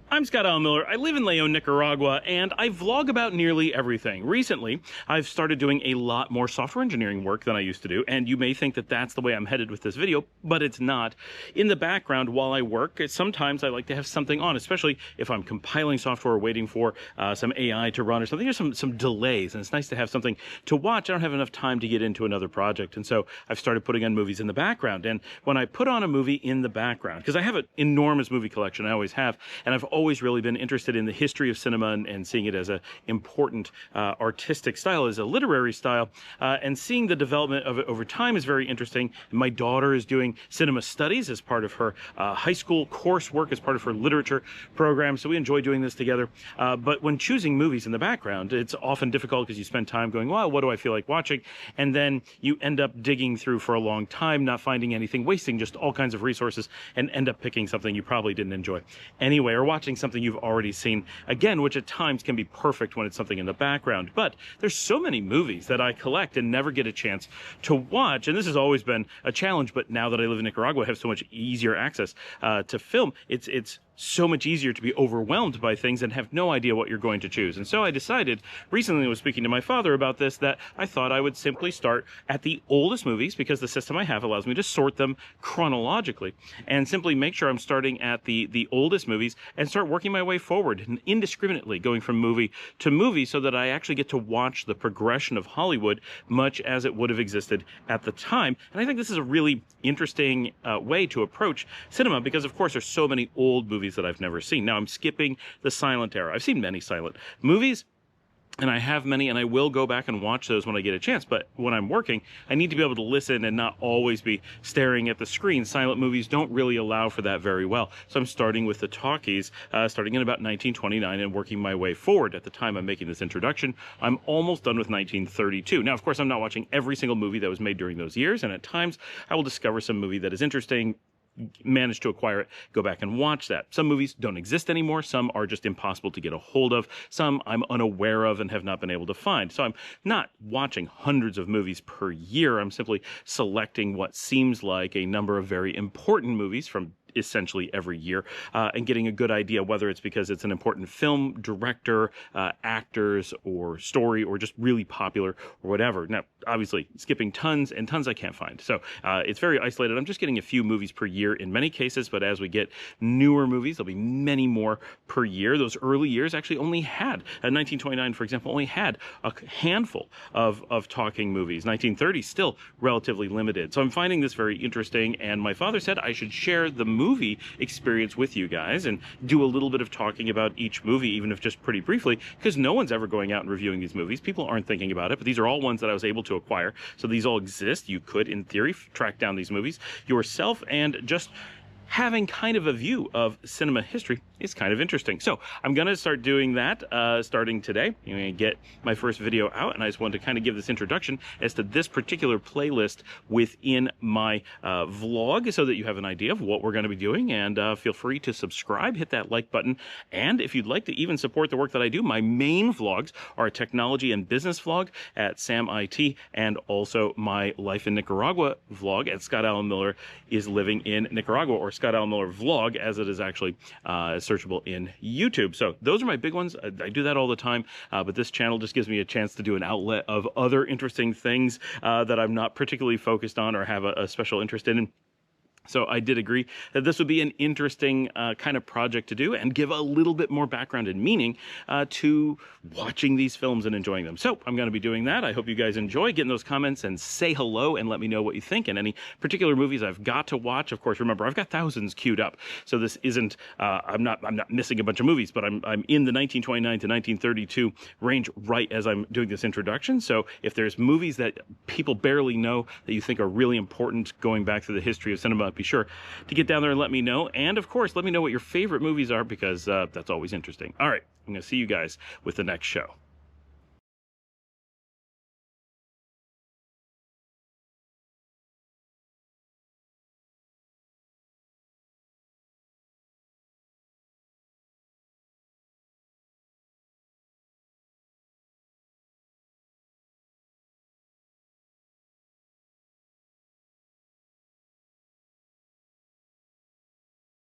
I'm Scott Alan Miller. I live in Leon, Nicaragua, and I vlog about nearly everything. Recently, I've started doing a lot more software engineering work than I used to do, and you may think that that's the way I'm headed with this video, but it's not. In the background, while I work, sometimes I like to have something on, especially if I'm compiling software, waiting for some AI to run or something. There's some delays, and it's nice to have something to watch. I don't have enough time to get into another project, and so I've started putting on movies in the background. And when I put on a movie in the background, because I have an enormous movie collection, I always have, and I've always really been interested in the history of cinema and seeing it as an important artistic style, as a literary style, and seeing the development of it over time is very interesting. My daughter is doing cinema studies as part of her high school coursework, as part of her literature program, so we enjoy doing this together. But when choosing movies in the background, it's often difficult because you spend time going, well, what do I feel like watching? And then you end up digging through for a long time, not finding anything, wasting just all kinds of resources, and end up picking something you probably didn't enjoy anyway, or watching something you've already seen again, which at times can be perfect when it's something in the background. But there's so many movies that I collect and never get a chance to watch, and this has always been a challenge, but now that I live in Nicaragua, I have so much easier access to film. It's so much easier to be overwhelmed by things and have no idea what you're going to choose. And so I decided, recently I was speaking to my father about this, that I thought I would simply start at the oldest movies, because the system I have allows me to sort them chronologically, and simply make sure I'm starting at the oldest movies and start working my way forward and indiscriminately going from movie to movie, so that I actually get to watch the progression of Hollywood much as it would have existed at the time. And I think this is a really interesting way to approach cinema, because of course there's so many old movies that I've never seen. Now I'm skipping the silent era. I've seen many silent movies, and I have many, and I will go back and watch those when I get a chance. But when I'm working, I need to be able to listen and not always be staring at the screen. Silent movies don't really allow for that very well. So I'm starting with the talkies, starting in about 1929 and working my way forward. At the time I'm making this introduction, I'm almost done with 1932. Now, of course, I'm not watching every single movie that was made during those years, and at times I will discover some movie that is interesting, manage to acquire it, go back and watch that. Some movies don't exist anymore. Some are just impossible to get a hold of. Some I'm unaware of and have not been able to find. So I'm not watching hundreds of movies per year. I'm simply selecting what seems like a number of very important movies from essentially every year, and getting a good idea whether it's because it's an important film, director, actors, or story, or just really popular or whatever. Now, obviously, skipping tons and tons I can't find. So it's very isolated. I'm just getting a few movies per year in many cases, but as we get newer movies, there'll be many more per year. Those early years actually only had, 1929, for example, only had a handful of talking movies. 1930, still relatively limited. So I'm finding this very interesting, and my father said I should share the movie experience with you guys and do a little bit of talking about each movie, even if just pretty briefly, because no one's ever going out and reviewing these movies. People aren't thinking about it, but these are all ones that I was able to acquire. So these all exist. You could, in theory, track down these movies yourself, and just having kind of a view of cinema history is kind of interesting. So I'm going to start doing that starting today. I'm going to get my first video out, and I just wanted to kind of give this introduction as to this particular playlist within my vlog, so that you have an idea of what we're going to be doing. And feel free to subscribe, hit that like button, and if you'd like to even support the work that I do, my main vlogs are a technology and business vlog at Sam IT, and also my Life in Nicaragua vlog at Scott Alan Miller is Living in Nicaragua, or Scott Alan Miller vlog, as it is actually searchable in YouTube. So those are my big ones. I do that all the time, but this channel just gives me a chance to do an outlet of other interesting things that I'm not particularly focused on or have a special interest in. So I did agree that this would be an interesting kind of project to do, and give a little bit more background and meaning to watching these films and enjoying them. So I'm going to be doing that. I hope you guys enjoy getting those comments, and say hello and let me know what you think, and any particular movies I've got to watch. Of course, remember, I've got thousands queued up, so this isn't I'm not missing a bunch of movies, but I'm in the 1929 to 1932 range right as I'm doing this introduction. So if there's movies that people barely know that you think are really important going back to the history of cinema, be sure to get down there and let me know. And of course, let me know what your favorite movies are, because that's always interesting. All right, I'm going to see you guys with the next show.